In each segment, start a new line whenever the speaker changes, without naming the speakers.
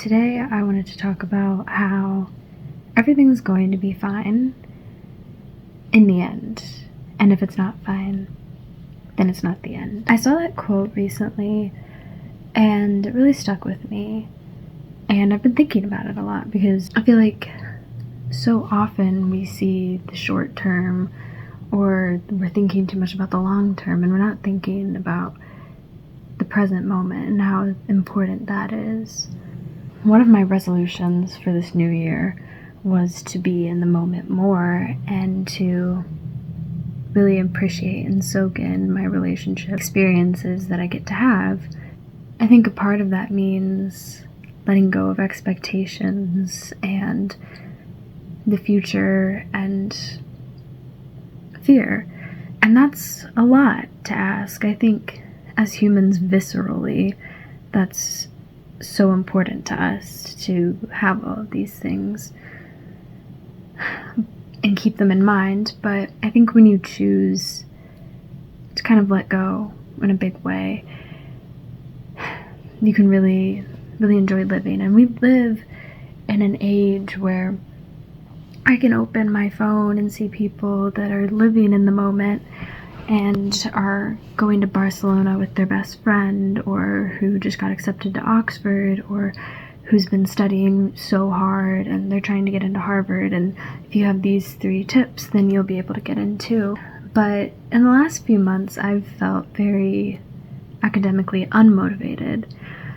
Today I wanted to talk about how everything's going to be fine in the end. And if it's not fine, then it's not the end. I saw that quote recently and it really stuck with me. And I've been thinking about it a lot because I feel like so often we see the short term, or we're thinking too much about the long term, and we're not thinking about the present moment and how important that is. One of my resolutions for this new year was to be in the moment more and to really appreciate and soak in my relationship experiences that I get to have. I think a part of that means letting go of expectations and the future and fear. And that's a lot to ask. I think as humans, viscerally, that's so important to us to have all of these things and keep them in mind. But I think when you choose to kind of let go in a big way, you can really enjoy living. And we live in an age where I can open my phone and see people that are living in the moment and are going to Barcelona with their best friend, or who just got accepted to Oxford, or who's been studying so hard and they're trying to get into Harvard. And if you have these 3 tips, then you'll be able to get in too. But in the last few months, I've felt very academically unmotivated.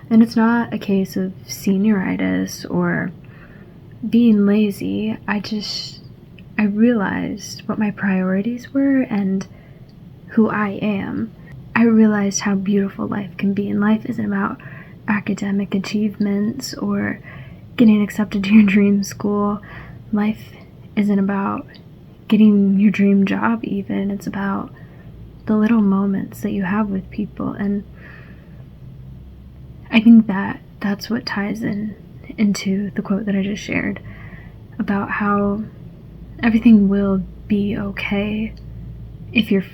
And it's not a case of senioritis or being lazy. I realized what my priorities were and who I am. I realized how beautiful life can be, and life isn't about academic achievements or getting accepted to your dream school. Life isn't about getting your dream job even. It's about the little moments that you have with people. And I think that's what ties into the quote that I just shared about how everything will be okay if you're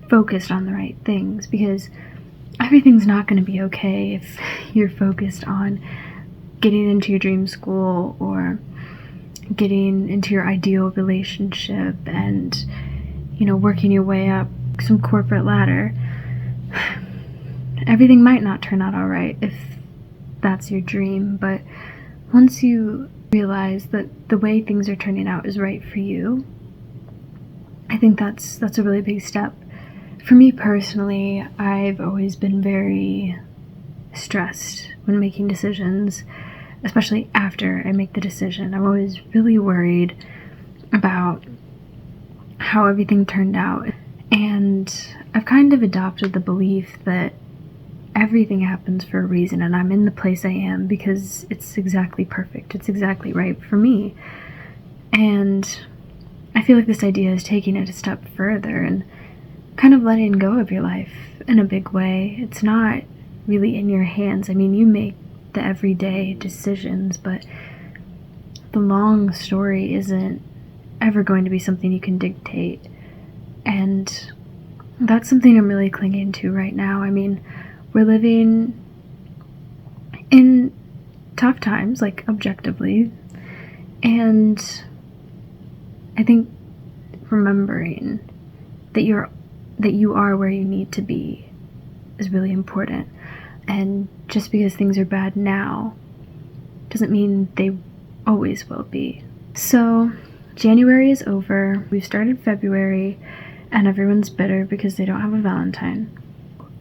focused on the right things, because everything's not going to be okay if you're focused on getting into your dream school or getting into your ideal relationship and, working your way up some corporate ladder. Everything might not turn out all right if that's your dream, but once you realize that the way things are turning out is right for you, I think that's a really big step. For me personally, I've always been very stressed when making decisions, especially after I make the decision. I'm always really worried about how everything turned out. And I've kind of adopted the belief that everything happens for a reason, and I'm in the place I am because it's exactly perfect. It's exactly right for me. And I feel like this idea is taking it a step further and kind of letting go of your life in a big way. It's not really in your hands. I mean, you make the everyday decisions, but the long story isn't ever going to be something you can dictate. And that's something I'm really clinging to right now. I mean, we're living in tough times, like objectively, and I think remembering that you are where you need to be is really important. And just because things are bad now doesn't mean they always will be. So January is over. We've started February and everyone's bitter because they don't have a Valentine.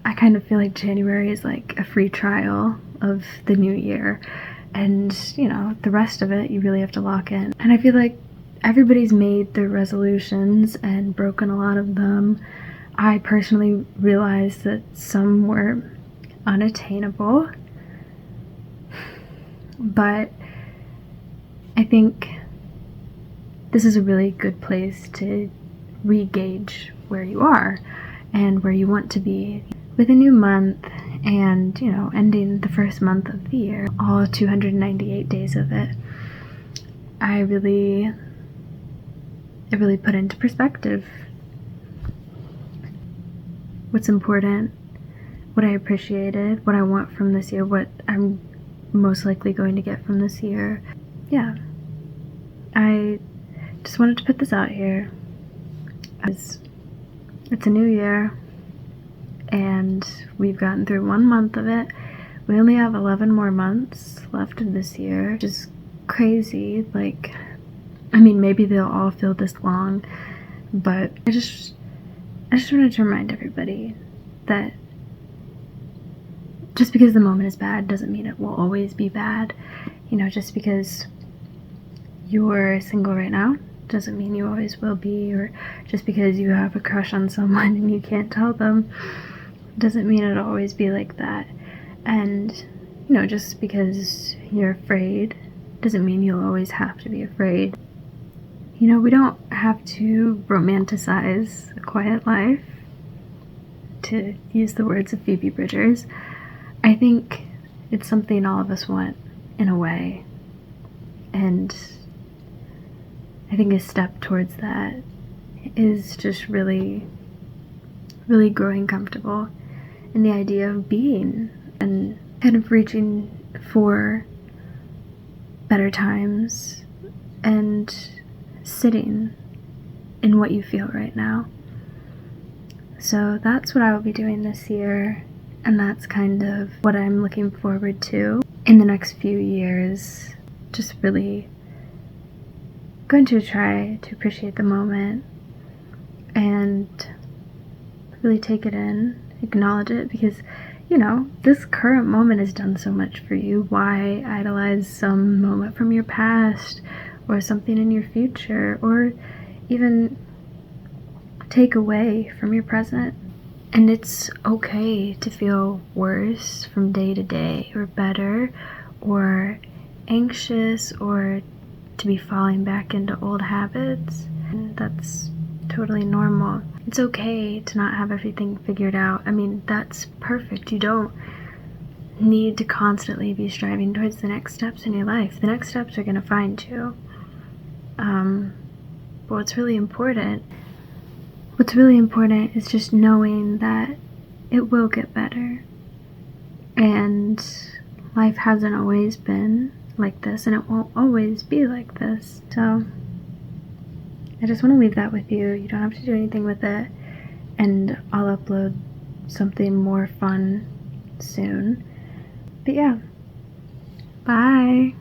I kind of feel like January is like a free trial of the new year, and the rest of it you really have to lock in. And I feel like everybody's made their resolutions and broken a lot of them. I personally realized that some were unattainable, but I think this is a really good place to re-gauge where you are and where you want to be. With a new month and, ending the first month of the year, all 298 days of it, it really put into perspective what's important, what I appreciated, what I want from this year, what I'm most likely going to get from this year. Yeah, I just wanted to put this out here. It's a new year, and we've gotten through 1 month of it. We only have 11 more months left of this year, which is crazy. Like, I mean, maybe they'll all feel this long, but I just wanted to remind everybody that just because the moment is bad doesn't mean it will always be bad. You know, just because you're single right now doesn't mean you always will be, or just because you have a crush on someone and you can't tell them doesn't mean it'll always be like that. And, you know, just because you're afraid doesn't mean you'll always have to be afraid. You know, we don't have to romanticize a quiet life, to use the words of Phoebe Bridgers. I think it's something all of us want in a way. And I think a step towards that is just really, really growing comfortable in the idea of being and kind of reaching for better times and sitting in what you feel right now. So that's what I will be doing this year, and that's kind of what I'm looking forward to in the next few years. Just really going to try to appreciate the moment and really take it in, acknowledge it, because, you know, this current moment has done so much for you. Why idolize some moment from your past or something in your future, or even take away from your present? And it's okay to feel worse from day to day, or better, or anxious, or to be falling back into old habits. And that's totally normal. It's okay to not have everything figured out. I mean, that's perfect. You don't need to constantly be striving towards the next steps in your life. The next steps are going to find you. But what's really important is just knowing that it will get better. And life hasn't always been like this, and it won't always be like this. So I just want to leave that with you. You don't have to do anything with it. And I'll upload something more fun soon. But yeah, bye.